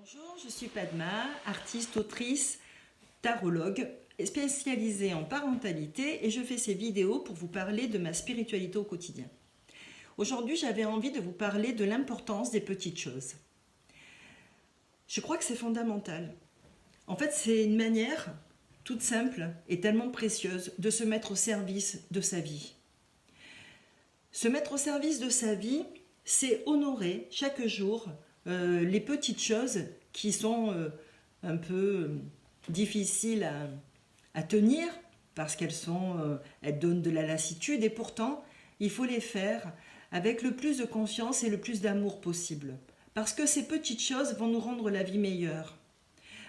Bonjour, je suis Padma, artiste, autrice, tarologue, spécialisée en parentalité et je fais ces vidéos pour vous parler de ma spiritualité au quotidien. Aujourd'hui, j'avais envie de vous parler de l'importance des petites choses. Je crois que c'est fondamental. En fait, c'est une manière toute simple et tellement précieuse de se mettre au service de sa vie. Se mettre au service de sa vie, c'est honorer chaque jour les petites choses qui sont un peu difficiles à tenir parce elles donnent de la lassitude et pourtant il faut les faire avec le plus de conscience et le plus d'amour possible parce que ces petites choses vont nous rendre la vie meilleure.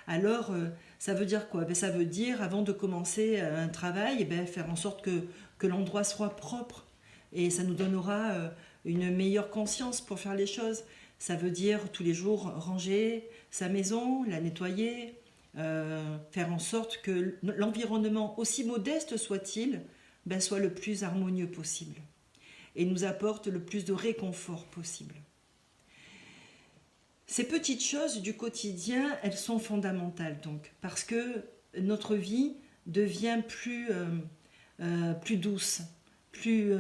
Alors ça veut dire quoi? Ça veut dire avant de commencer un travail, faire en sorte que l'endroit soit propre et ça nous donnera une meilleure conscience pour faire les choses. Ça veut dire tous les jours ranger sa maison, la nettoyer, faire en sorte que l'environnement, aussi modeste soit-il, soit le plus harmonieux possible et nous apporte le plus de réconfort possible. Ces petites choses du quotidien, elles sont fondamentales donc, parce que notre vie devient plus douce, plus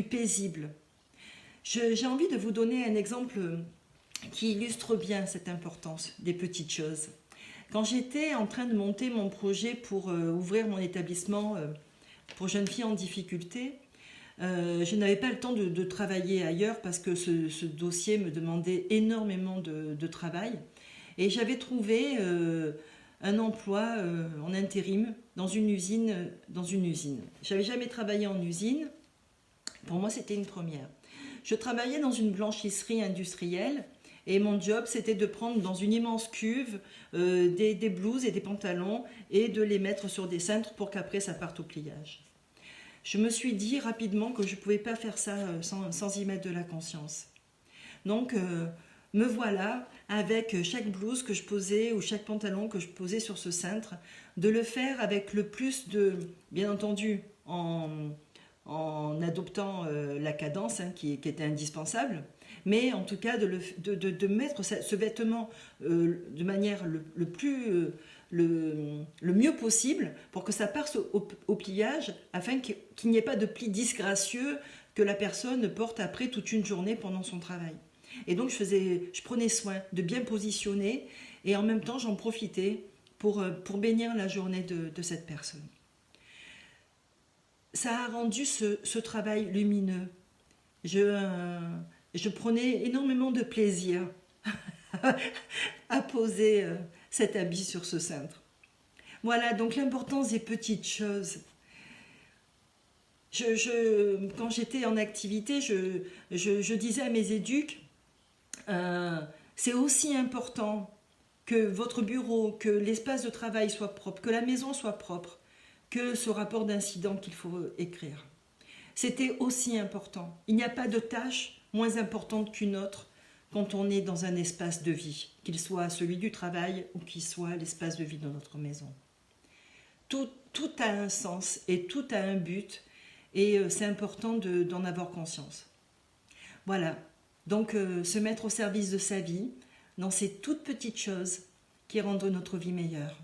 paisible. J'ai envie de vous donner un exemple qui illustre bien cette importance des petites choses. Quand j'étais en train de monter mon projet pour ouvrir mon établissement pour jeunes filles en difficulté, je n'avais pas le temps de travailler ailleurs parce que ce dossier me demandait énormément de travail. Et j'avais trouvé un emploi en intérim dans une usine. Je n'avais jamais travaillé en usine. Pour moi, c'était une première. Je travaillais dans une blanchisserie industrielle et mon job, c'était de prendre dans une immense cuve des blouses et des pantalons et de les mettre sur des cintres pour qu'après ça parte au pliage. Je me suis dit rapidement que je ne pouvais pas faire ça sans y mettre de la conscience. Donc, me voilà avec chaque blouse que je posais ou chaque pantalon que je posais sur ce cintre, de le faire avec le plus de, bien entendu, en adoptant la cadence qui était indispensable, mais en tout cas de mettre ce vêtement de manière le mieux possible pour que ça passe au pliage afin qu'il n'y ait pas de plis disgracieux que la personne porte après toute une journée pendant son travail. Et donc je prenais soin de bien positionner et en même temps j'en profitais pour bénir la journée de cette personne. Ça a rendu ce travail lumineux. Je prenais énormément de plaisir à poser cet habit sur ce cintre. Voilà, donc l'importance des petites choses. Quand j'étais en activité, je disais à mes éduques, c'est aussi important que votre bureau, que l'espace de travail soit propre, que la maison soit propre, que ce rapport d'incident qu'il faut écrire. C'était aussi important. Il n'y a pas de tâche moins importante qu'une autre quand on est dans un espace de vie, qu'il soit celui du travail ou qu'il soit l'espace de vie de notre maison. Tout a un sens et tout a un but et c'est important d'en avoir conscience. Voilà, donc se mettre au service de sa vie dans ces toutes petites choses qui rendent notre vie meilleure.